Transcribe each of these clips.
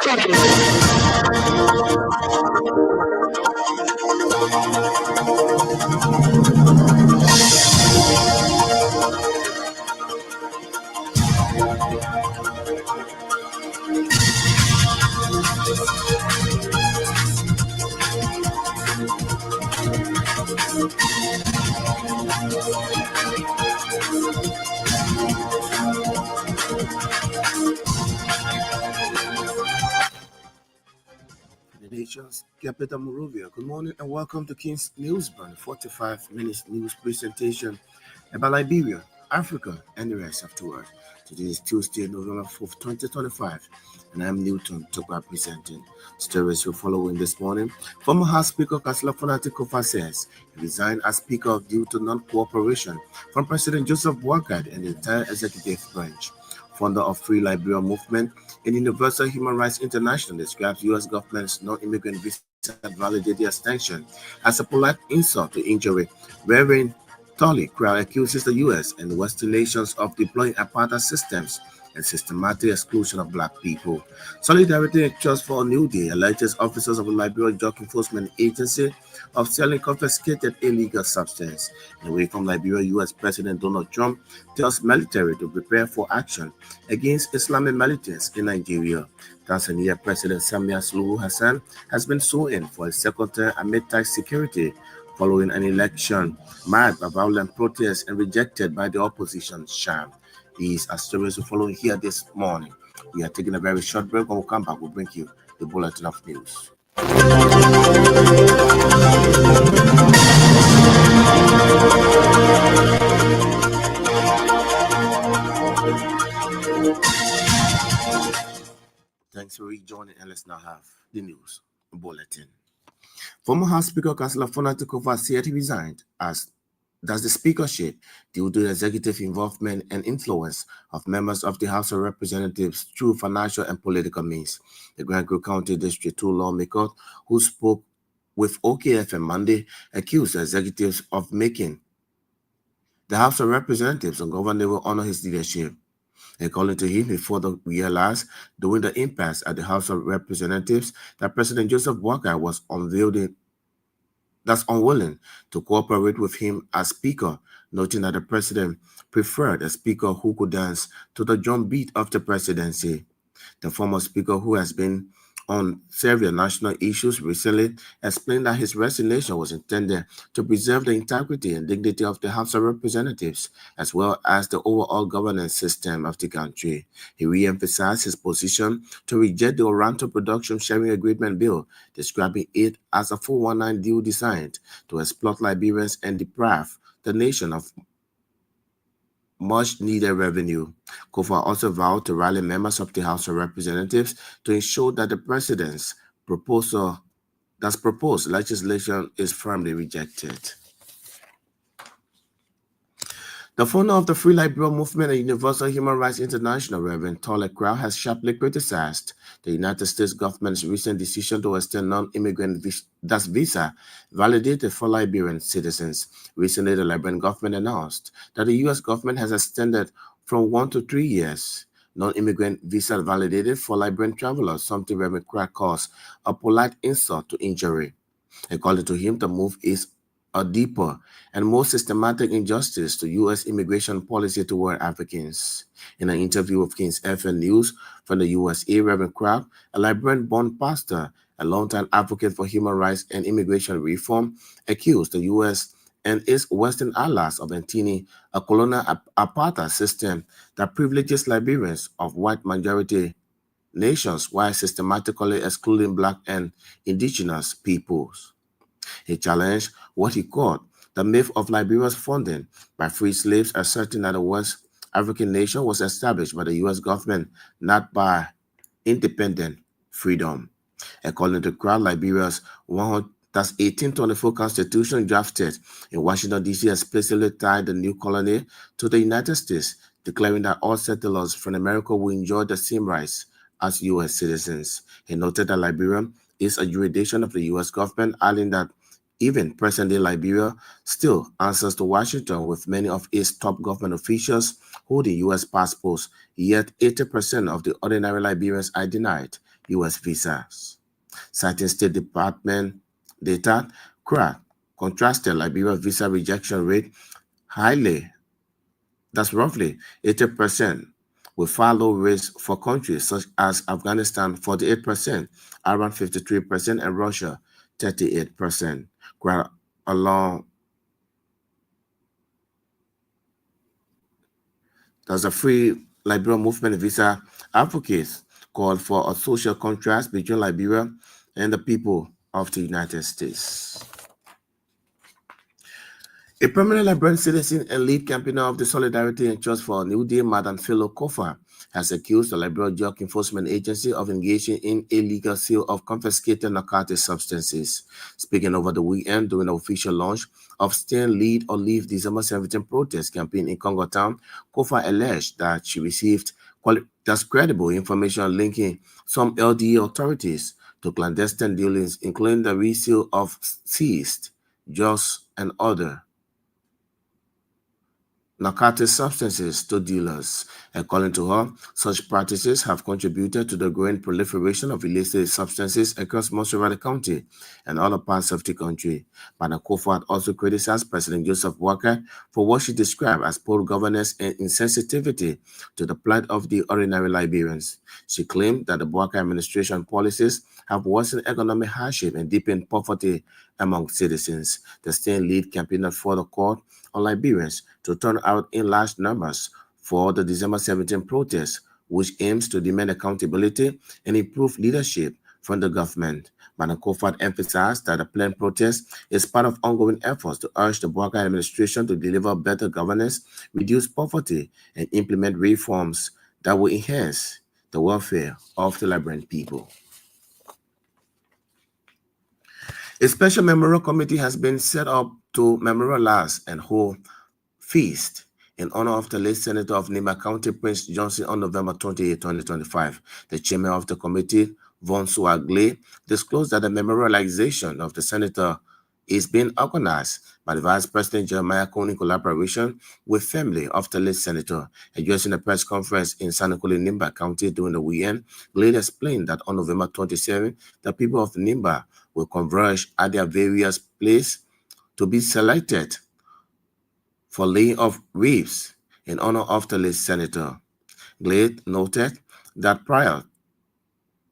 The nation's capital, Monrovia. Good morning and welcome to King's Newsburn, 45 minutes news presentation about Liberia, Africa, and the rest of the world. Today is Tuesday, November 4th, 2025, and I'm Newton Tokwa presenting. Stories you're following this morning. Former House Speaker Councillor Fonati Kofa says he resigned as Speaker due to non-cooperation from President Joseph Boakai and the entire executive branch. Founder of Free Liberia Movement and Universal Human Rights International describes U.S. government's non-immigrant visa validated extension as a polite insult to injury, wherein Tully Crowd accuses the U.S. and Western nations of deploying apartheid systems and systematic exclusion of black people. Solidarity and Trust for a New Day alleges officers of the Liberia Drug Enforcement Agency of selling confiscated illegal substance. Away from Liberia, U.S. President Donald Trump tells military to prepare for action against Islamic militants in Nigeria. Tanzania President Samia Suluhu Hassan has been sworn in for a second term amid tight security following an election marked by violent protests and rejected by the opposition sham. These are stories we're following here this morning. We are taking a very short break. When we come back, we'll bring you the bulletin of news. Thanks for rejoining, and let's now have the news bulletin. Former House Speaker Councillor Fonati Kofa said he resigned as does the speakership due to the executive involvement and influence of members of the House of Representatives through financial and political means. The Grand Group County District 2 lawmaker who spoke with OKFM Monday accused the executives of making the House of Representatives and governor will honor his leadership. According to him, he further realized during the impasse at the House of Representatives that President Joseph Boakai was unwilling to cooperate with him as Speaker, noting that the President preferred a Speaker who could dance to the drumbeat of the presidency. The former Speaker, who has been on several national issues recently, explained that his resignation was intended to preserve the integrity and dignity of the House of Representatives, as well as the overall governance system of the country. He re-emphasized his position to reject the Oranto Production Sharing Agreement Bill, describing it as a 419 deal designed to exploit Liberians and deprive the nation of much needed revenue. Kofa also vowed to rally members of the House of Representatives to ensure that the president's proposed legislation is firmly rejected. The founder of the Free Liberia Movement and Universal Human Rights International, Reverend Tully Crowd, has sharply criticized the United States government's recent decision to extend non-immigrant visa validated for Liberian citizens. Recently, the Liberian government announced that the U.S. government has extended from 1 to 3 years non-immigrant visa validated for Liberian travelers, something Reverend Crowd calls a polite insult to injury. According to him, the move is a deeper and more systematic injustice to U.S. immigration policy toward Africans. In an interview with King's FM News from the USA, Reverend Crowd, a Liberian-born pastor, a longtime advocate for human rights and immigration reform, accused the U.S. and its Western allies of maintaining a colonial apartheid system that privileges Liberians of white majority nations while systematically excluding black and indigenous peoples. He challenged what he called the myth of Liberia's funding by free slaves, asserting that the West African nation was established by the U.S. government, not by independent freedom. According to Crowd, Liberia's 1824 Constitution drafted in Washington, D.C. explicitly tied the new colony to the United States, declaring that all settlers from America will enjoy the same rights as U.S. citizens. He noted that Liberia is a jurisdiction of the U.S. government, adding that Even present-day Liberia still answers to Washington, with many of its top government officials holding U.S. passports, yet 80% of the ordinary Liberians are denied U.S. visas. Citing State Department data, CRA contrasted Liberia's visa rejection rate highly, that's roughly 80%, with far low rates for countries such as Afghanistan 48%, Iran 53%, and Russia 38%. Along, there's a free Liberia movement visa advocates called for a social contrast between Liberia and the people of the United States. A permanent Liberian citizen and lead campaigner of the Solidarity and Trust for a New Day, Madam Philo Kofa, has accused the Liberia Drug Enforcement Agency of engaging in illegal sale of confiscated narcotic substances. Speaking over the weekend during the official launch of Stand, Lead, or Leave December 17 protest campaign in Congo Town, Kofa alleged that she received credible information linking some LDA authorities to clandestine dealings, including the resale of seized drugs and other narcotic substances to dealers. According to her, such practices have contributed to the growing proliferation of illicit substances across Monterey County and other parts of the country. Madam Kofa also criticized President Joseph Walker for what she described as poor governance and insensitivity to the plight of the ordinary Liberians. She claimed that the Walker administration policies have worsened economic hardship and deepened poverty among citizens. The state lead campaigner for the court on Liberians to turn out in large numbers for the December 17 protest, which aims to demand accountability and improve leadership from the government. Madam Kofa emphasized that the planned protest is part of ongoing efforts to urge the Walker administration to deliver better governance, reduce poverty, and implement reforms that will enhance the welfare of the Liberian people. A special memorial committee has been set up to memorialize and hold feast in honor of the late Senator of Nimba County, Prince Johnson, on November 28, 2025. The chairman of the committee, Von Suagle, disclosed that the memorialization of the senator is being organized by the Vice President Jeremiah Coon in collaboration with family of the late senator. Addressing a press conference in Sanakuli, Nimba County during the weekend, Glade explained that on November 27, the people of Nimba will converge at their various places to be selected for laying of wreaths in honor of the late senator. Glade noted that prior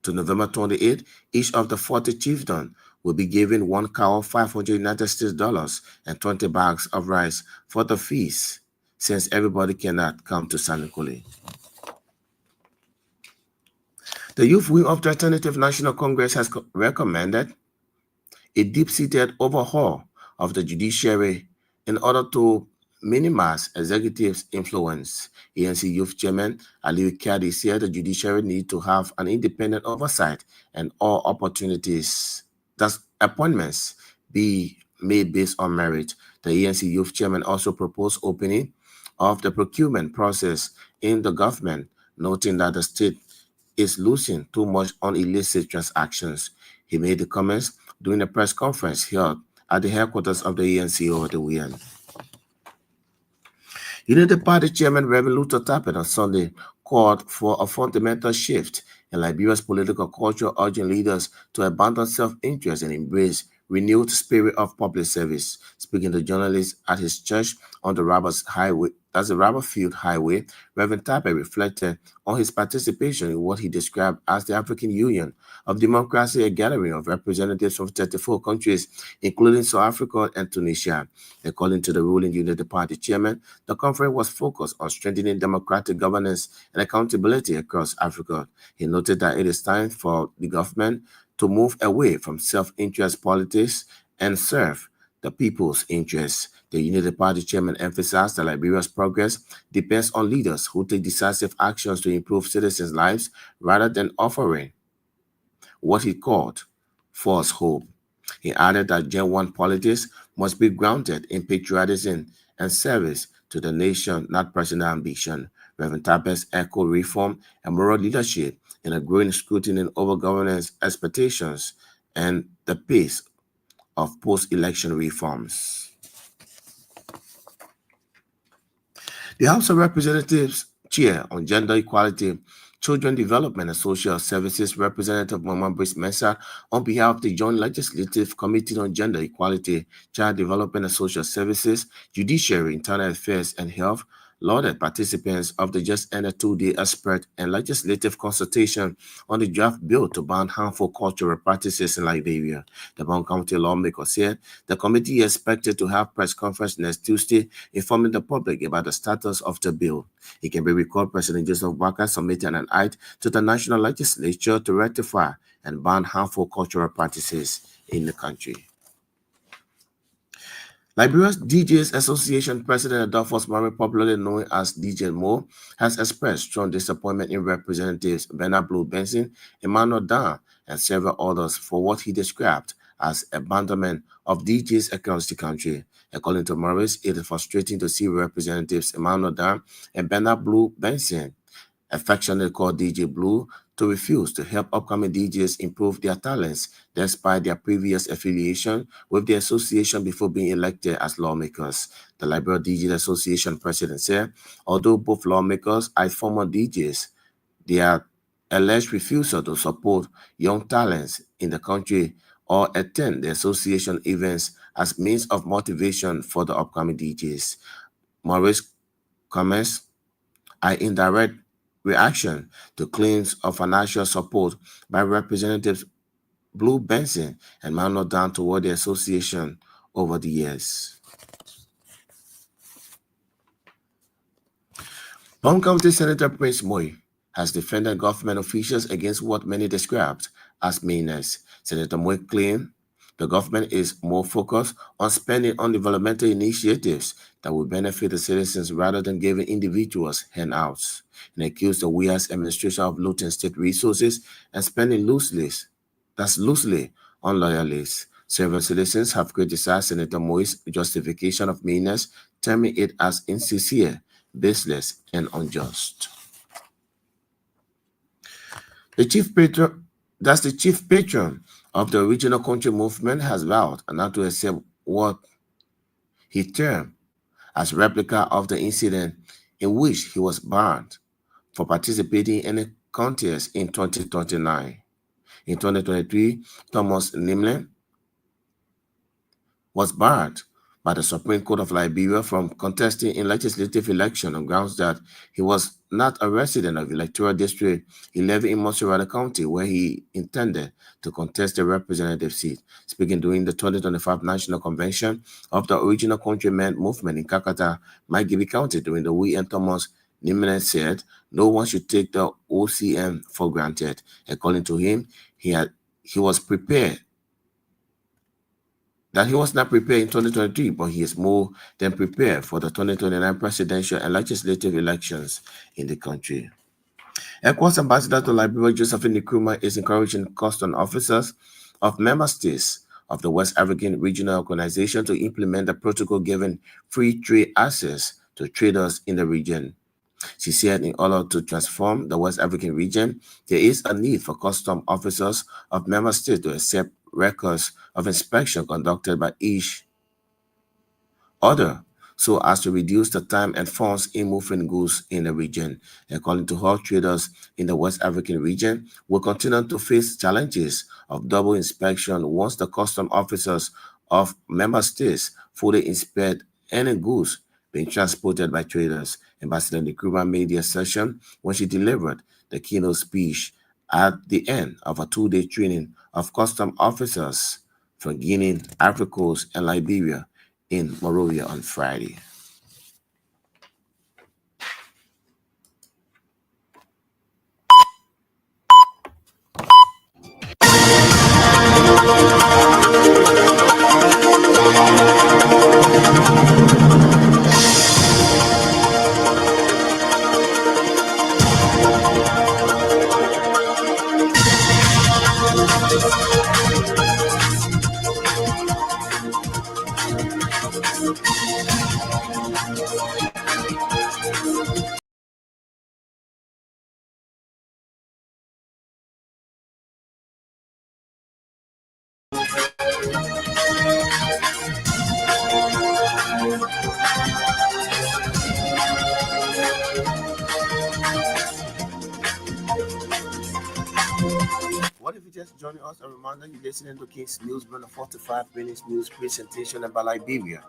to November 28, each of the 40 chieftains will be given 1 cow, 500 United States dollars, and 20 bags of rice for the feast, since everybody cannot come to Sanakuli. The youth wing of the Alternative National Congress has recommended a deep-seated overhaul of the judiciary in order to minimize executives' influence. ANC Youth Chairman Aliyu Kadi said the judiciary needs to have an independent oversight and all appointments be made based on merit. The ANC Youth Chairman also proposed opening of the procurement process in the government, noting that the state is losing too much on illicit transactions. He made the comments during a press conference held at the headquarters of the ANC over the weekend. United Party Chairman Reverend Luther Tappet on Sunday called for a fundamental shift in Liberia's political culture, urging leaders to abandon self-interest and embrace renewed spirit of public service. Speaking to journalists at his church on the Rubberfield Highway, Reverend Tappet reflected on his participation in what he described as the African Union of Democracy, a gathering of representatives from 34 countries, including South Africa and Tunisia. According to the ruling United Party chairman, the conference was focused on strengthening democratic governance and accountability across Africa. He noted that it is time for the government to move away from self-interest politics and serve the people's interests. The United Party chairman emphasized that Liberia's progress depends on leaders who take decisive actions to improve citizens' lives rather than offering what he called false hope. He added that Gen 1 politics must be grounded in patriotism and service to the nation, not personal ambition. Reverend Tappet echoed reform and moral leadership in a growing scrutiny over governance expectations and the pace of post-election reforms. The House of Representatives Chair on Gender Equality, Children Development and Social Services, Representative Mama Brice Mensah, on behalf of the Joint Legislative Committee on Gender Equality, Child Development and Social Services, Judiciary, Internal Affairs, and Health, lauded participants of the just ended two-day expert and legislative consultation on the draft bill to ban harmful cultural practices in Liberia. The Brown County lawmaker said the committee is expected to have press conference next Tuesday informing the public about the status of the bill. It can be recalled President Joseph Walker submitted an act to the National Legislature to rectify and ban harmful cultural practices in the country. Liberia's DJs Association President Adolphus Murray, popularly known as DJ Mo, has expressed strong disappointment in Representatives Bernard Blue Benson, Emmanuel Dan, and several others for what he described as abandonment of DJs across the country. According to Morris, it is frustrating to see Representatives Emmanuel Dan and Bernard Blue Benson, affectionately called DJ Blue, to refuse to help upcoming DJs improve their talents despite their previous affiliation with the association before being elected as lawmakers. The Liberia DJs Association president said, although both lawmakers are former DJs, their alleged refusal to support young talents in the country or attend the association events as means of motivation for the upcoming DJs. Morris comments are indirect reaction to claims of financial support by Representatives Blue Benson and Manuel Dan toward the association over the years. Brown County Senator Prince Moy has defended government officials against what many described as meanness. Senator Moy claimed the government is more focused on spending on developmental initiatives that will benefit the citizens rather than giving individuals handouts, and accused the WIA's administration of looting state resources and spending loosely on loyalists. Several citizens have criticized Senator Moy's justification of meanness, terming it as insincere, baseless, and unjust. The chief patron of the original country movement has vowed not to accept what he termed as replica of the incident in which he was banned for participating in a contest in 2029. In 2023, Thomas Nimlin was barred by the Supreme Court of Liberia from contesting in legislative election on grounds that he was not a resident of Electoral District 11 in Montserrat County, where he intended to contest a representative seat. Speaking during the 2025 National Convention of the Original Countrymen Movement in Kakata, Maigibi County, during the We and Thomas, Nimene said, no one should take the OCM for granted. According to him, he was not prepared in 2023, but he is more than prepared for the 2029 presidential and legislative elections in the country. ECOWAS Ambassador to Liberia, Josephine Nkrumah, is encouraging custom officers of member states of the West African Regional Organization to implement the protocol giving free trade access to traders in the region. She said in order to transform the West African region, there is a need for custom officers of member states to accept records of inspection conducted by each other so as to reduce the time and funds in moving goods in the region. According to her, traders in the West African region will continue to face challenges of double inspection once the custom officers of member states fully inspect any goods being transported by traders. Ambassador Nkrumah made the assertion when she delivered the keynote speech at the end of a two-day training of custom officers from Guinea, Ivory Coast, and Liberia in Monrovia on Friday. What if you just join us? A reminder you're listening to King's News, run a 45 minutes news presentation about Liberia,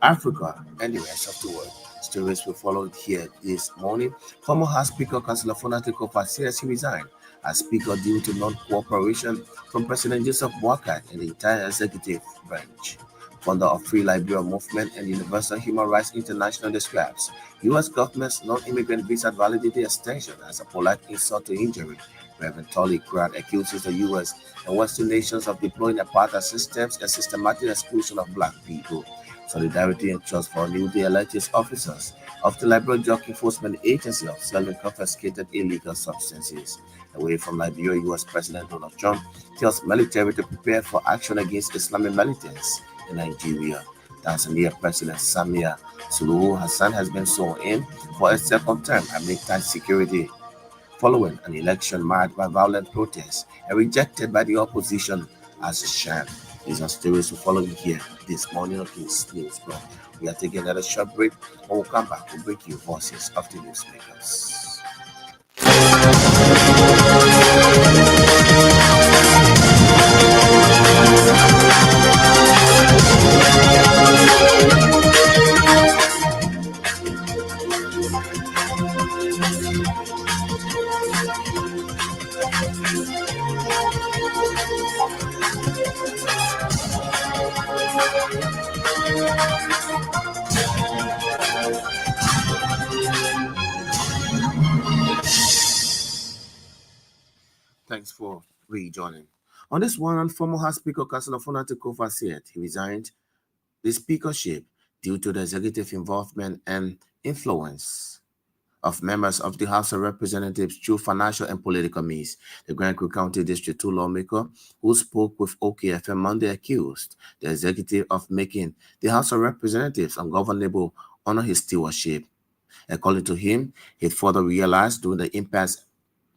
Africa, and the rest of the world. Stories we followed here this morning. Former House Speaker Councillor Fonatiko says he resigned as Speaker due to non-cooperation from President Joseph Boakai and the entire executive branch. Founder of Free Liberia Movement and Universal Human Rights International describes U.S. government's non-immigrant visa validity extension as a polite insult to injury. Reverend Tully Crowd accuses the U.S. and Western nations of deploying apartheid systems and systematic exclusion of black people. Solidarity and trust for newly elected officers of the Liberia Drug Enforcement Agency of selling confiscated illegal substances. Away from Liberia, U.S. President Donald Trump tells military to prepare for action against Islamic militants in Nigeria. Tanzania President Samia Suluhu Hassan has been sworn in for a second term amid tight security following an election marked by violent protests and rejected by the opposition as a sham. These are stories we're following here this morning on King's News Blog. We are taking another short break. When we come back, we'll break you voices of the newsmakers. Thanks for rejoining. On this one, former House Speaker Councillor Fonatiko said he resigned the speakership due to the executive involvement and influence of members of the House of Representatives through financial and political means. The Grand Creek County District 2 lawmaker who spoke with OKFM Monday accused the executive of making the House of Representatives ungovernable under his stewardship. According to him, he further realized during the impasse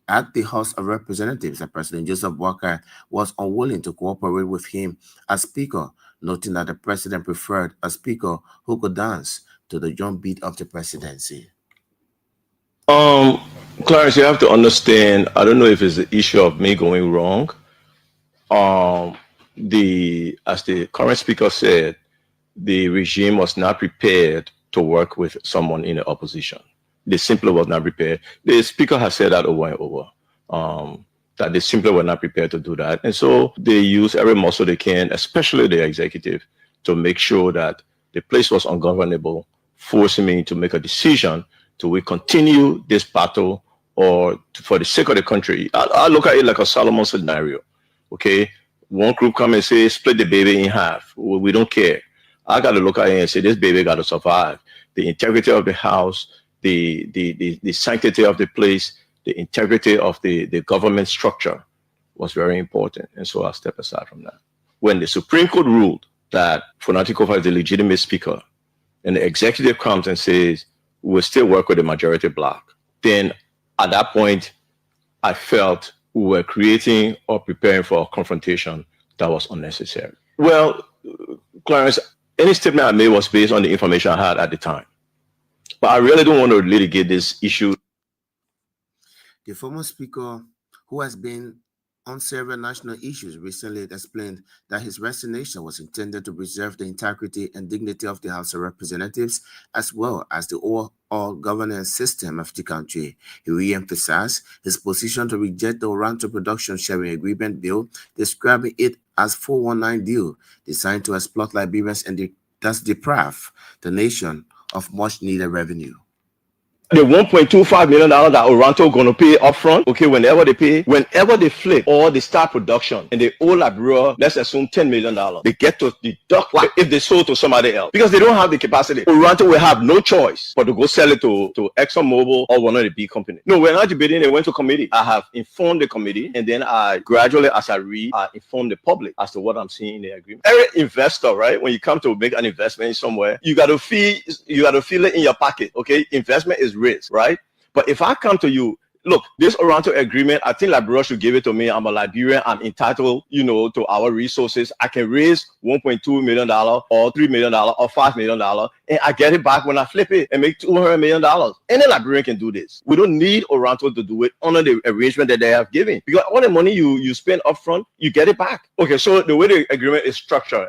at the House of Representatives that President Joseph Boakai was unwilling to cooperate with him as Speaker, noting that the President preferred a Speaker who could dance to the drum beat of the presidency. Clarence, you have to understand, I don't know if it's the issue of me going wrong. As the current speaker said, the regime was not prepared to work with someone in the opposition. They simply were not prepared. The speaker has said that over and over, that they simply were not prepared to do that. And so they use every muscle they can, especially the executive, to make sure that the place was ungovernable, forcing me to make a decision. Do we continue this battle or for the sake of the country? I look at it like a Solomon scenario, okay? One group come and say, split the baby in half. We don't care. I got to look at it and say, this baby got to survive. The integrity of the house, the sanctity of the place, the integrity of the government structure was very important. And so I'll step aside from that. When the Supreme Court ruled that Fonatiko is the legitimate speaker and the executive comes and says, we'll still work with the majority bloc, then at that point, I felt we were creating or preparing for a confrontation that was unnecessary. Well, Clarence, any statement I made was based on the information I had at the time. But I really don't want to litigate this issue. The former speaker, who has been on several national issues, recently explained that his resignation was intended to preserve the integrity and dignity of the House of Representatives, as well as the overall governance system of the country. He re-emphasized his position to reject the Oranto Production Sharing Agreement bill, describing it as 419 deal designed to exploit Liberians and thus deprive the nation of much-needed revenue. The $1.25 million that Oranto going to pay upfront, okay, whenever they flip or they start production and they owe Liberia, let's assume $10 million, they get to deduct if they sold to somebody else because they don't have the capacity. Oranto will have no choice but to go sell it to ExxonMobil or one of the big companies. No, we're not debating. They went to committee. I have informed the committee, and then I gradually, as I read, I inform the public as to what I'm seeing in the agreement. Every investor, right, when you come to make an investment somewhere, you got to feel it in your pocket, okay? Investment is risk, right? But if I come to you, look, this Oranto agreement, I think Liberia should give it to me. I'm a Liberian. I'm entitled, to our resources. I can raise $1.2 million or $3 million or $5 million, and I get it back when I flip it and make $200 million. Any Liberian can do this. We don't need Oranto to do it under the arrangement that they have given, because all the money you spend upfront, you get it back. Okay, so the way the agreement is structured,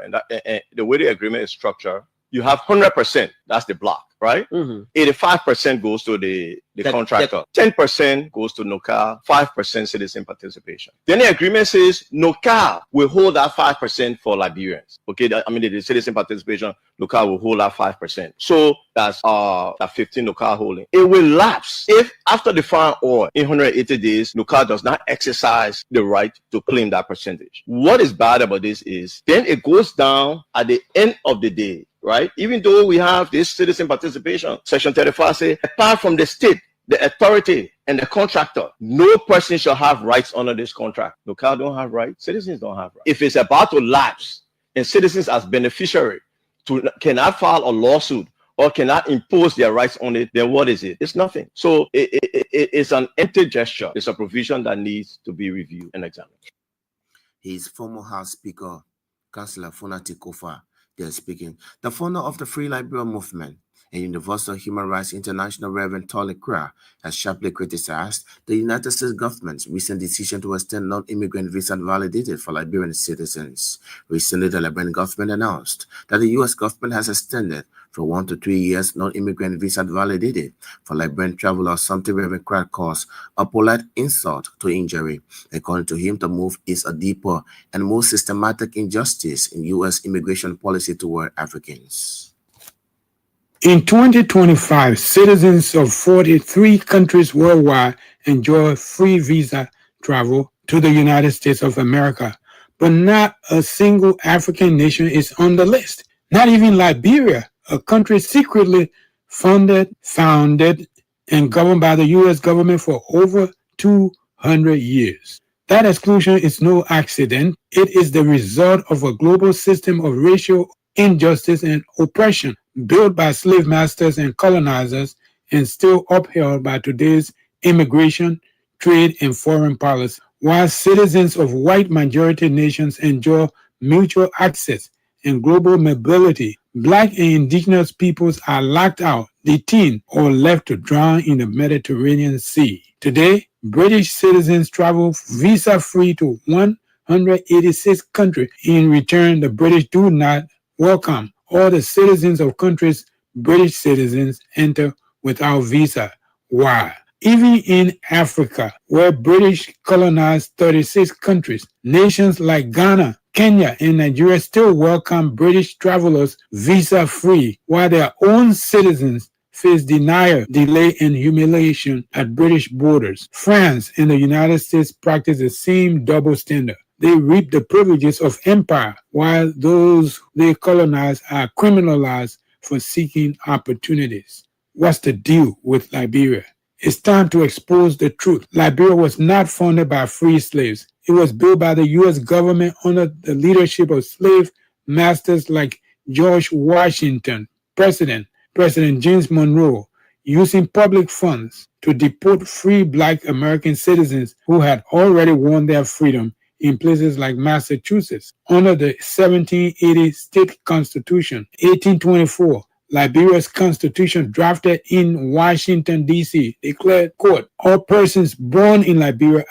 you have 100%. That's the block, right? 85% goes to the contractor. 10% goes to NOCA. 5% citizen participation. Then the agreement says NOCA will hold that 5% for Liberians. Okay, the citizen participation, NOCA will hold that 5%. So that's that 15 NOCA holding. It will lapse if after the fine oil in 180 days, NOCA does not exercise the right to claim that percentage. What is bad about this is then it goes down at the end of the day. Right? Even though we have this citizen participation, Section 35 says, apart from the state, the authority, and the contractor, no person shall have rights under this contract. Local don't have rights. Citizens don't have rights. If it's about to lapse and citizens as beneficiary cannot file a lawsuit or cannot impose their rights on it, then what is it? It's nothing. So it's an empty gesture. It's a provision that needs to be reviewed and examined. His former House Speaker, Councillor Funati Kofa, they're speaking. The founder of the Free Liberia Movement and Universal Human Rights International, Reverend Tolly Kra, has sharply criticized the United States government's recent decision to extend non-immigrant visa validated for Liberian citizens. Recently, the Liberian government announced that the U.S. government has extended from 1 to 3 years non-immigrant visa validated for Liberian travelers, something Reverend Kra calls a polite insult to injury. According to him, the move is a deeper and more systematic injustice in U.S. immigration policy toward Africans. In 2025, citizens of 43 countries worldwide enjoy free visa travel to the United States of America, but not a single African nation is on the list. Not even Liberia, a country secretly founded, and governed by the U.S. government for over 200 years. That exclusion is no accident. It is the result of a global system of racial injustice and oppression built by slave masters and colonizers and still upheld by today's immigration, trade, and foreign policy. While citizens of white majority nations enjoy mutual access and global mobility, Black and indigenous peoples are locked out, detained, or left to drown in the Mediterranean Sea. Today, British citizens travel visa-free to 186 countries. In return, the British do not welcome all the citizens of countries British citizens enter without visa. Why? Even in Africa, where British colonized 36 countries, nations like Ghana, Kenya, and Nigeria still welcome British travelers visa-free, while their own citizens face denial, delay, and humiliation at British borders. France and the United States practice the same double standard. They reap the privileges of empire, while those they colonize are criminalized for seeking opportunities. What's the deal with Liberia? It's time to expose the truth. Liberia was not founded by free slaves. It was built by the U.S. government under the leadership of slave masters like George Washington, President James Monroe, using public funds to deport free Black American citizens who had already won their freedom in places like Massachusetts. Under the 1780 state constitution, 1824, Liberia's constitution drafted in Washington, D.C., declared, quote, all persons born in Liberia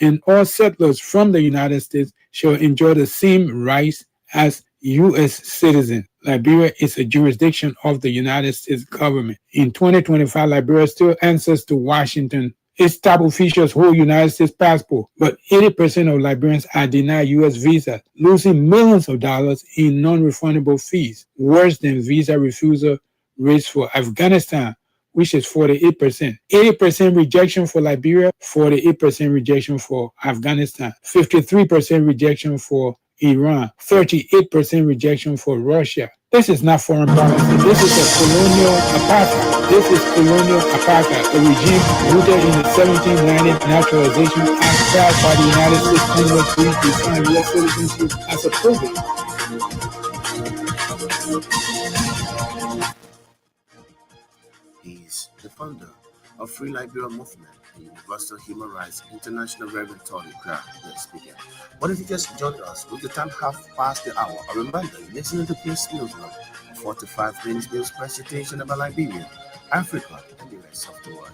and all settlers from the United States shall enjoy the same rights as U.S. citizens. Liberia is a jurisdiction of the United States government. In 2025, Liberia still answers to Washington. Its top officials hold United States passport, but 80% of Liberians are denied U.S. visas, losing millions of dollars in non-refundable fees, worse than visa refusal rates for Afghanistan, which is 48%. 80% rejection for Liberia, 48% rejection for Afghanistan, 53% rejection for Iran, 38% rejection for Russia. This is not foreign policy. This is a colonial apartheid. This is colonial apartheid, a regime rooted in the 1790 Naturalization Act passed by the United States Congress, which defined U.S. citizenship as a privilege. He's the founder of Free Liberia Movement and Universal Human Rights International Reverend Tony Crown speaking. What if you just joined us with the time half past the hour? A reminder, you're listening to Peace Newsroom, a 45 minutes news presentation about Liberia, Africa, and the rest of the world.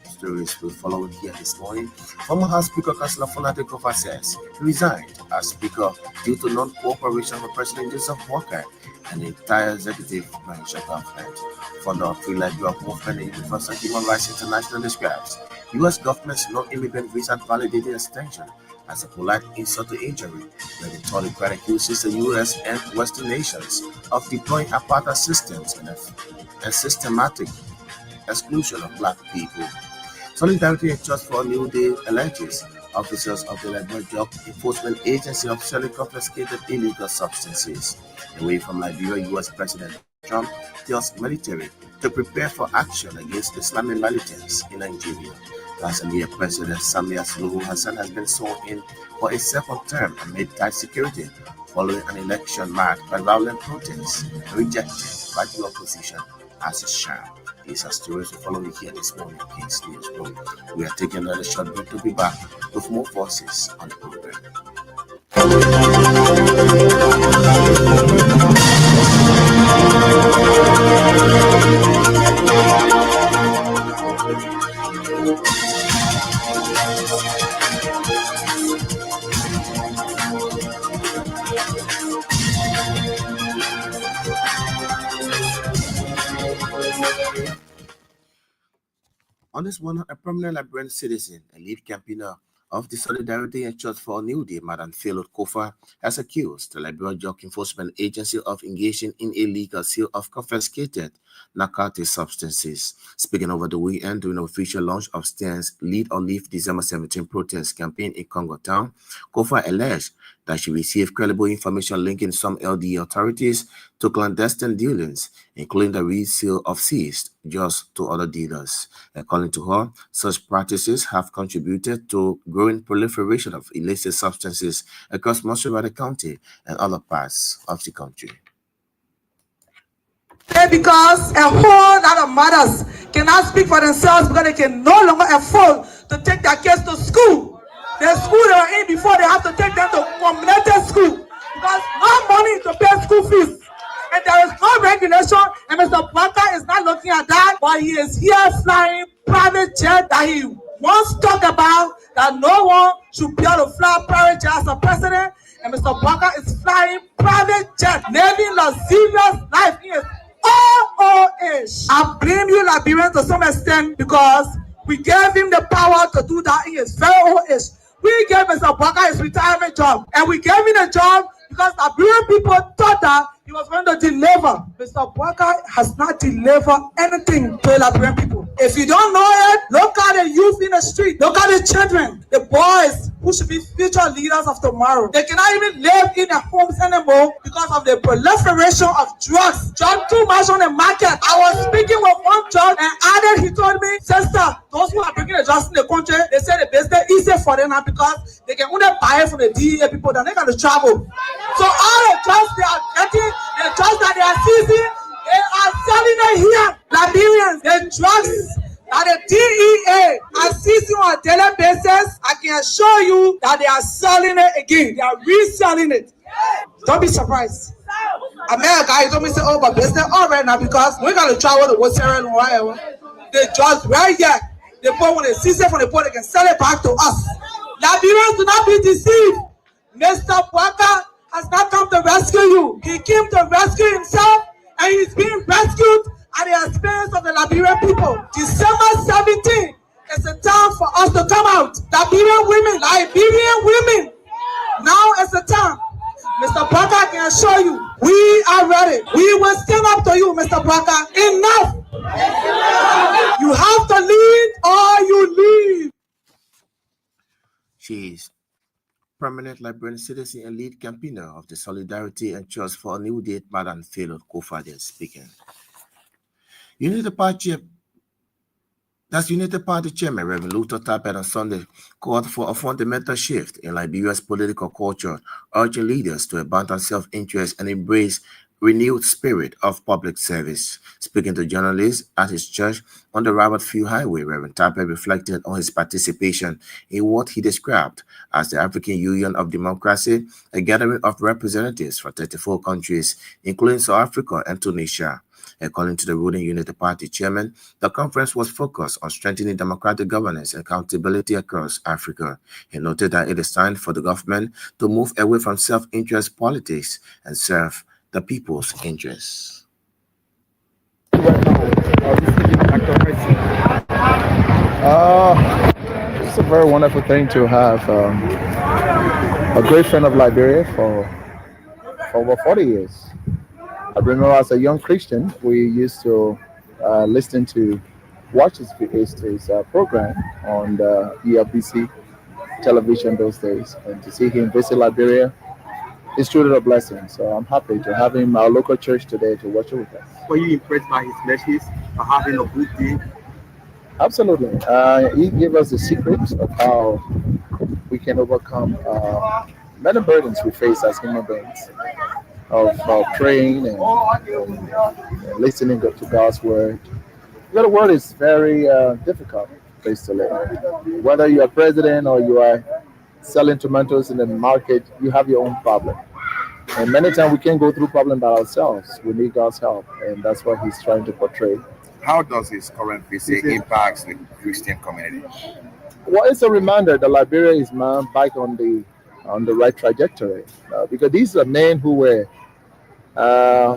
Stories will follow here this morning. Former House Speaker Councillor Fonate Kofa says he resigned as Speaker due to non-cooperation of President Joseph Walker and the entire executive branch of government. Founder of Free Liberia Movement and Universal Human Rights International describes U.S. government's non-immigrant visa validated extension as a polite insult to injury, where the autocrat accuses the U.S. and Western nations of deploying apartheid systems and systematic exclusion of black people. Solidarity and Trust for a New Day alleges officers of the Liberia Drug Enforcement Agency officially confiscated illegal substances. Away from Liberia, U.S. President Trump tells military to prepare for action against Islamic militants in Nigeria. Tanzania President Samia Suluhu Hassan has been sworn in for a second term amid tight security following an election marked by violent protests and rejected by the opposition as a sham. These are stories we're following here this morning in King's Newsroom. We are taking another short break to be back with more forces on the program. On this one, a prominent Liberian citizen, a lead campaigner of the Solidarity and Trust for a New Day, Madam Philip Kofa, has accused the Liberian Drug Enforcement Agency of engaging in illegal sale of confiscated narcotic substances. Speaking over the weekend during the official launch of Stan's Lead or Leave December 17 protest campaign in Congo Town, Kofa alleged that she received credible information linking some LDA authorities to clandestine dealings, including the resale of seized just to other dealers. According to her, such practices have contributed to growing proliferation of illicit substances across most of the county and other parts of the country. Because a whole lot of mothers cannot speak for themselves because they can no longer afford to take their kids to school. The school they were in before, they have to take them to community school because no money to pay school fees. And there is no regulation, and Mr. Parker is not looking at that, but he is here flying private jet that he once talked about, that no one should be able to fly private jet as a president, and Mr. Parker is flying private jet, living luxurious life. He is OOH. I blame you, Liberians, to some extent because we gave him the power to do that. He is very OOH. We gave Mr. Parker his retirement job, and we gave him a job because Liberian people thought that he was going to deliver. Mr. Walker has not delivered anything to the Liberian people. If you don't know it, look at the youth in the street. Look at the children, the boys who should be future leaders of tomorrow. They cannot even live in their homes anymore because of the proliferation of drugs. Drug too much on the market. I was speaking with one judge and added, he told me, sister, those who are bringing the drugs in the country, they say the business is easier for them now because they can only buy it from the DEA people, then they got to travel. So all the drugs they are getting, the drugs that they are seizing, they are selling it here. Liberians, the drugs that the DEA are seizing on a daily basis, I can assure you that they are selling it again. They are reselling it. Don't be surprised. America, you told me say, oh, but business all right now because we got to travel to what's here and whatever. They just right here. The point when they seize it from the point, they can sell it back to us. Liberians, do not be deceived. Mr. Walker has not come to rescue you. He came to rescue himself, and he's being rescued at the expense of the Liberian people. December 17th is the time for us to come out. Liberian women. Now is the time. Mr. Parker, I can assure you, we are ready. We will stand up to you, Mr. Parker. Enough. You have to lead or you leave. She is permanent Liberian citizen and lead campaigner of the Solidarity and Trust for a New Day, Madam Philip Kofa speaking. United Party Chairman Reverend Luther Tappet on Sunday called for a fundamental shift in Liberia's political culture, urging leaders to abandon self-interest and embrace renewed spirit of public service. Speaking to journalists at his church on the Robert Field Highway, Reverend Tapper reflected on his participation in what he described as the African Union of Democracy, a gathering of representatives from 34 countries, including South Africa and Tunisia. According to the ruling Unity Party chairman, the conference was focused on strengthening democratic governance and accountability across Africa. He noted that it is time for the government to move away from self-interest politics and serve the people's interests. It's a very wonderful thing to have a great friend of Liberia for over 40 years. I remember as a young Christian, we used to listen to watch his program on the ELBC television those days, and to see him visit Liberia is truly a blessing. So I'm happy to have him our local church today to watch it with us. Were you impressed by his message, for having a good day? Absolutely. He gave us the secrets of how we can overcome many burdens we face as human beings, of praying and listening to God's word. The world is very difficult place to live. Whether you are president or you are selling tomatoes in the market, you have your own problem. And many times we can't go through problem by ourselves. We need God's help, and that's what he's trying to portray. How does his current visit impact the Christian community? Well, it's a reminder that Liberia is now back on the right trajectory, because these are men who were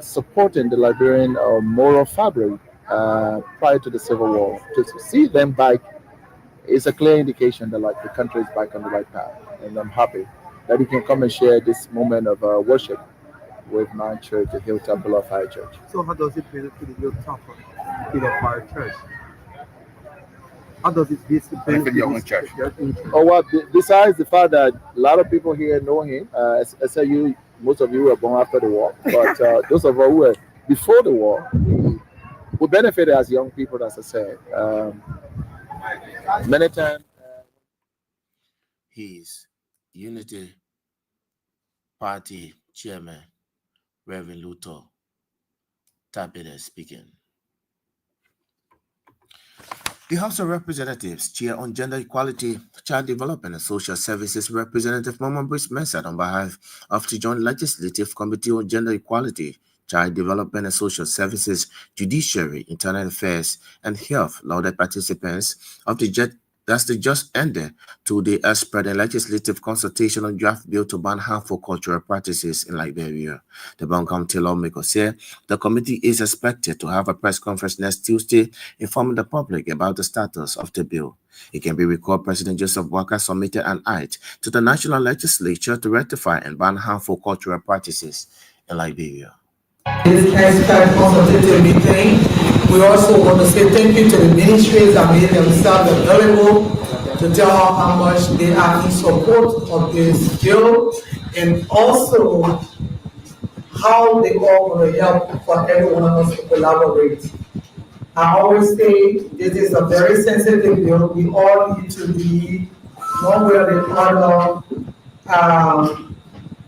supporting the Liberian moral fabric prior to the Civil War. To see them back is a clear indication that the country is back on the right path, and I'm happy that he can come and share this moment of worship with my church, the Hilltop Beloved Fire Church. So how does it benefit the Hilltop Beloved Fire Church? How does it benefit your own church? Oh, well, besides the fact that a lot of people here know him, I say most of you were born after the war, but those of us who were before the war, we benefited as young people, as I said. Many times. He's Unity Party Chairman, Reverend Luther Tabitha speaking. The House of Representatives Chair on Gender Equality, Child Development and Social Services Representative Mama Brice Mensah, on behalf of the Joint Legislative Committee on Gender Equality, Child Development and Social Services, Judiciary, Internal Affairs, and Health, lauded participants of the just ended two-day expert and legislative consultation on draft bill to ban harmful cultural practices in Liberia. The Brown County lawmaker said the committee is expected to have a press conference next Tuesday informing the public about the status of the bill. It can be recalled President Joseph Walker submitted an act to the National Legislature to rectify and ban harmful cultural practices in Liberia. This expert consultative meeting. We also want to say thank you to the ministries that made themselves available to tell us how much they are in support of this bill, and also how they all want to help for everyone else to collaborate. I always say this is a very sensitive bill. We all need to be one way or the other.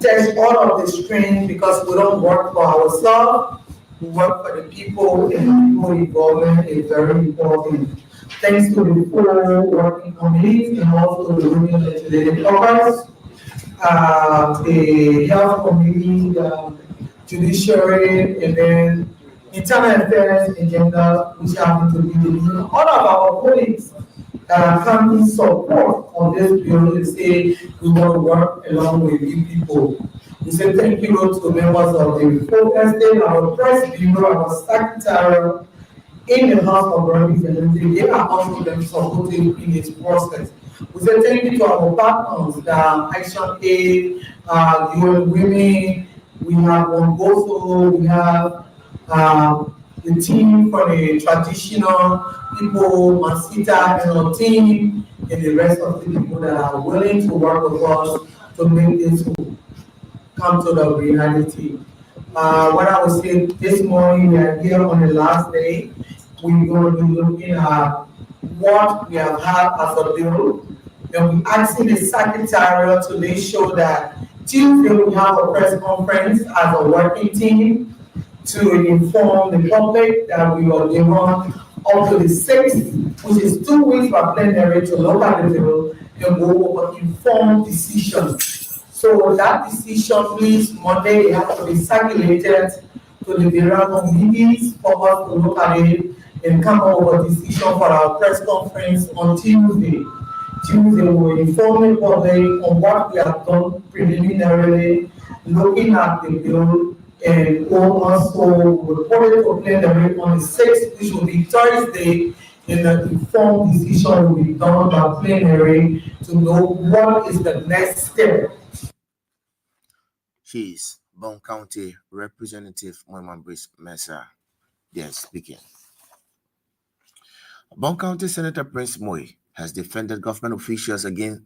Test all of the strings, because we don't work for ourselves, we work for the people, and people involvement is very important. Thanks to the full working committees and also the Union Legislative Caucus, the Health Committee, the Judiciary, and then Internal Affairs and Gender, which happen to be the union. All of our colleagues come in support on this bill and say we want to work along with you people. We say thank you to the members of the full estate, our press bureau, our secretary in the House of Representatives. They are also them supporting in this process. We say thank you to our partners, the Action Aid, UN Women, we have Wongoso, we have the team for the traditional people, Masita and our team, and the rest of the people that are willing to work with us to make this come to the reality. What I was saying this morning, we are here on the last day. We're going to be looking at what we have had as a bill, and we're asking the secretariat to make sure that Tuesday we have a press conference as a working team to inform the public that we will run up to the 6th, which is 2 weeks for plenary to look at the bill and go over informed decision. So that decision means Monday it has to be circulated to the various committees for us to look at it and come up with a decision for our press conference on Tuesday. Tuesday, we will inform the public on what we have done preliminarily, looking at the bill, and also report it to plenary on the 6th, which will be Thursday, and an informed decision will be done by plenary to know what is the next step. She's Broom County Representative Moiman Brice Mesa. Yes, speaking. Broom County Senator Prince Moy has defended government officials against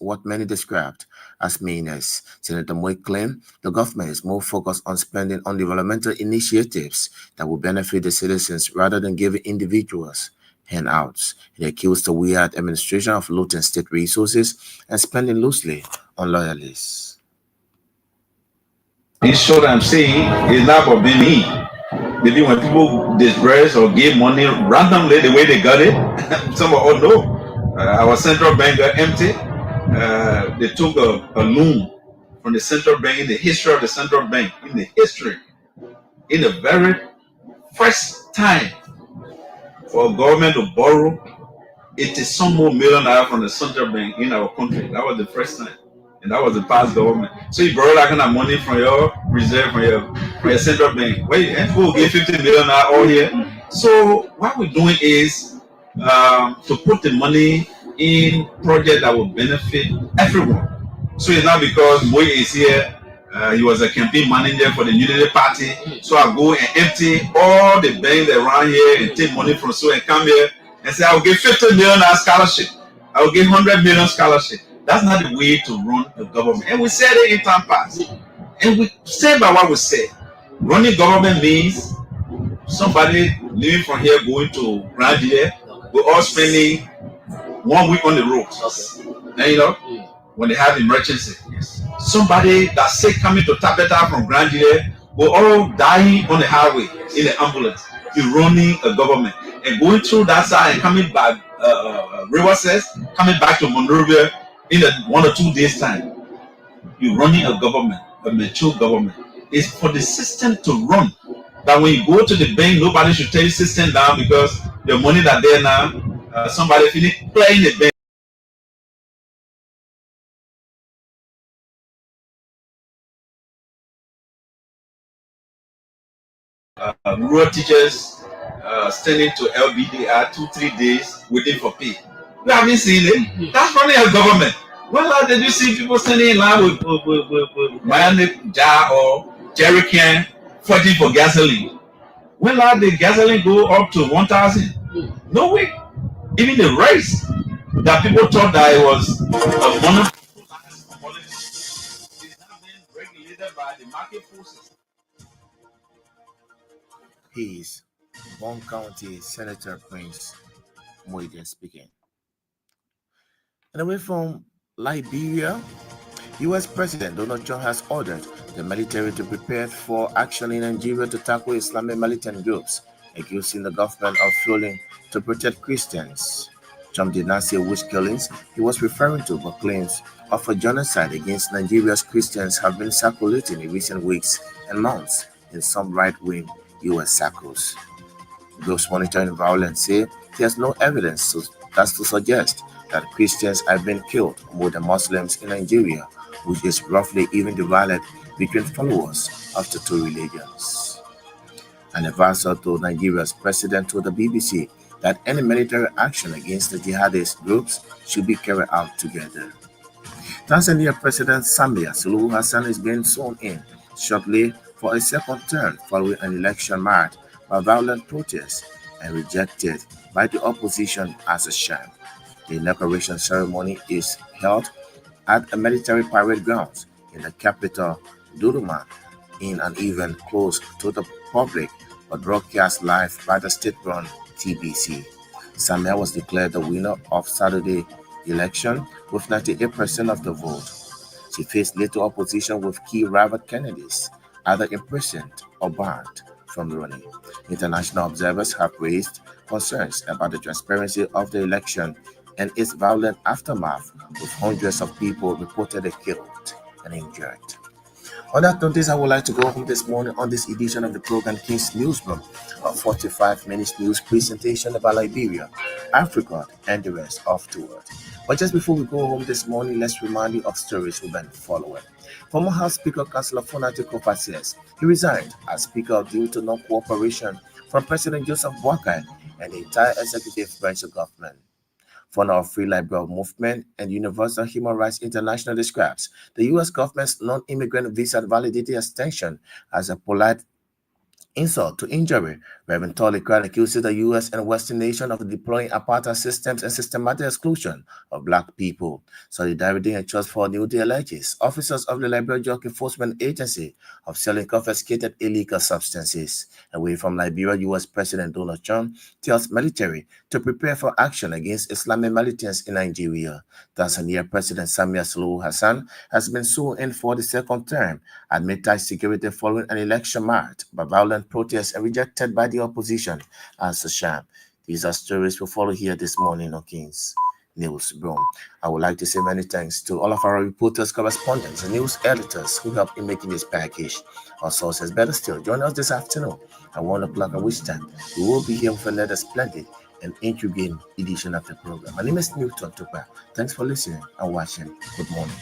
what many described as meanness. Senator Moy claimed the government is more focused on spending on developmental initiatives that will benefit the citizens rather than giving individuals handouts. He accused the weird administration of looting state resources and spending loosely on loyalists. This show that I'm saying is not about being me. Maybe when people disperse or give money randomly the way they got it, some of us know. Our central bank got empty. They took a loan from the central bank in the history of the central bank, in the very first time for a government to borrow 80-some more million naira from the central bank in our country. That was the first time. And that was the past government. So you borrow that kind of money from your reserve, from your central bank. Well, and people will give 50 million all here. So what we're doing is to put the money in projects that will benefit everyone. So it's not because Moy is here, he was a campaign manager for the Unity Party. So I go and empty all the banks around here and take money from so and come here and say I will give 50 million scholarship. I will give 100 million scholarship. That's not the way to run a government. And we said it in time past. And we say by what we say. Running government means somebody living from here going to Grand Ile, we're all spending 1 week on the roads. And you know, when they have emergency. Somebody that's sick coming to Tabeta from Grand Ile, we're all dying on the highway in the ambulance. You're running a government. And going through that side and coming back, River says, coming back to Monrovia in 1 or 2 days' time. You're running a government, a mature government. It's for the system to run. That when you go to the bank, nobody should tell you system down because the money that there now, somebody finish playing the bank. Rural teachers standing to LBDR 2-3 days waiting for pay. You haven't seen it. That's running a government. When last did you see people standing in line with mayonnaise jar or jerry can fighting for gasoline? When last did gasoline go up to 1,000? No way. Even the rice that people thought that it was a monopolized commodity is now being regulated by the market forces. He's Broom County Senator Prince Moy speaking. And away from Liberia, U.S. President Donald Trump has ordered the military to prepare for action in Nigeria to tackle Islamic militant groups, accusing the government of failing to protect Christians. Trump did not say which killings he was referring to, but claims of a genocide against Nigeria's Christians have been circulating in recent weeks and months in some right-wing U.S. circles. Those monitoring violence say there's no evidence to suggest that Christians have been killed more than Muslims in Nigeria, which is roughly even divided between followers of the two religions. An advisor to Nigeria's president told the BBC that any military action against the jihadist groups should be carried out together. Tanzania President Samia Suluhu Hassan is being sworn in shortly for a second term following an election marked by violent protests and rejected by the opposition as a sham. The inauguration ceremony is held at a military parade grounds in the capital, Dodoma, in an event closed to the public but broadcast live by the state-run TBC. Samia was declared the winner of Saturday election with 98% of the vote. She faced little opposition with key rival candidates either imprisoned or banned from running. International observers have raised concerns about the transparency of the election and its violent aftermath, with hundreds of people reportedly killed and injured. On that notice, I would like to go home this morning on this edition of the program King's Newsroom, a 45 minutes news presentation about Liberia, Africa, and the rest of the world. But just before we go home this morning, let's remind you of stories we've been following. Former House Speaker Councillor Fonate Kofa says he resigned as Speaker due to no cooperation from President Joseph Boakai and the entire executive branch of government. Founder of Free Liberal Movement and Universal Human Rights International describes the U.S. government's non-immigrant visa validity extension as a polite insult to injury. Reverend Tolley Crown accuses the U.S. and Western nations of deploying apartheid systems and systematic exclusion of Black people. Solidarity and Trust for New Day alleges officers of the Liberia Drug Enforcement Agency of selling confiscated illegal substances. Away from Liberia, U.S. President Donald Trump tells military to prepare for action against Islamic militants in Nigeria. Tanzania President Samia Suluhu Hassan has been sworn in for the second term amid tight security following an election marked by violent protests and rejected by the opposition as a sham. These are stories we follow here this morning on King's News Broom. I would like to say many thanks to all of our reporters, correspondents, and news editors who helped in making this package. Our sources, better still, join us this afternoon at 1 o'clock, at which time we will be here with another splendid and intriguing edition of the program. My name is Newton Tupa. Thanks for listening and watching. Good morning.